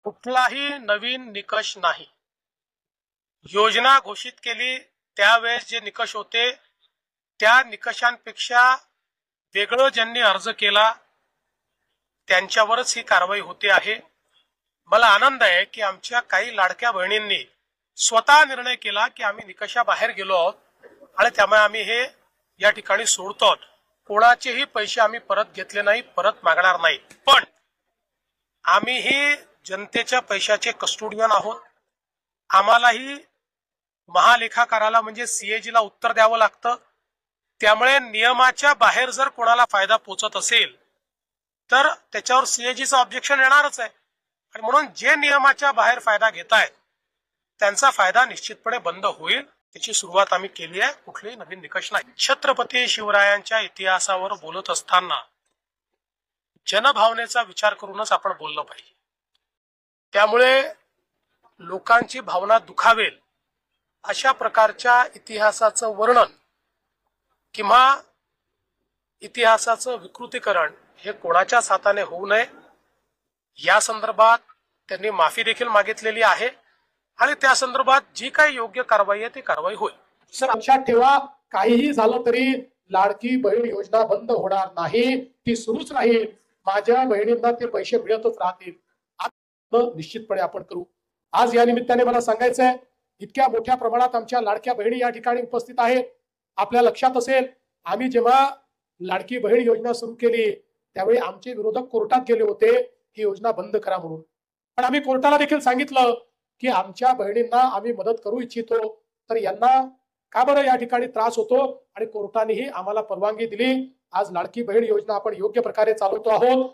कुठलाही नवीन निकष नाही। योजना घोषित केली त्यावेळेस जे निकष होते त्या निकषांपेक्षा वेगळं ज्यांनी अर्ज केला त्यांच्यावरच ही कारवाई होते आहे। मला आनंद आहे की आमच्या काही लाडक्या बहिणींनी स्वतः निर्णय केला की आम्ही निकषाबाहेर गेलो आहोत आणि त्यामुळे आम्ही हे या ठिकाणी सोडतो। कोणाचेही पैसे आम्ही परत घेतले नाही, परत मागणार नाही। पण आम्ही ही जनतेच्या पैशाचे कस्टोडियन आहोत। आम्हालाही महालेखाकाराला म्हणजे सीएजी ला उत्तर द्यावं लागतं। त्यामुळे नियमाच्या बाहेर जर कोणाला फायदा पोचत असेल तर त्याच्यावर सीएजीचं ऑब्जेक्शन येणारच आहे आणि म्हणून जे नियमाच्या बाहेर फायदा घेतायत त्यांचा फायदा निश्चितपणे बंद होईल। त्याची सुरुवात आम्ही केली आहे। कुठलेही नवीन निकष नाही। छत्रपती शिवरायांच्या इतिहासावर बोलत असताना जनभावनेचा विचार करूनच आपण बोललं पाहिजे। त्यामुळे लोकांची भावना दुखावेल अशा प्रकारच्या इतिहासाचं वर्णन किंवा इतिहासाचं विकृतीकरण हे कोणाच्याच हाताने होऊ नये या संदर्भात त्यांनी माफी देखील मागितलेली आहे आणि त्या संदर्भात जी काही योग्य कारवाई आहे ती कारवाई होईल। सर लक्षात ठेवा, काहीही झालं तरी लाडकी बहीण योजना बंद होणार नाही, ती सुरूच राहील। माझ्या बहिणींना ते पैसे मिळतच राहतील। निश्चितपणे आपण करू। आज या निमित्ताने मला सांगायचंय, इतक्या मोठ्या प्रमाणात आमच्या लाडक्या बहिणी या ठिकाणी उपस्थित आहेत। आपल्या लक्षात असेल, आम्ही जेव्हा लाडकी बहीण योजना सुरू केली त्यावेळी आमचे विरोधक कोर्टात गेले होते ही योजना बंद करा म्हणून। पण आम्ही कोर्टाला देखील सांगितलं की आमच्या बहिणींना आम्ही मदत करू इच्छितो, तर यांना का बरं या ठिकाणी त्रास होतो, आणि कोर्टानेही आम्हाला परवानगी दिली। आज लाडकी बहीण योजना आपण योग्य प्रकारे चालवतो आहोत।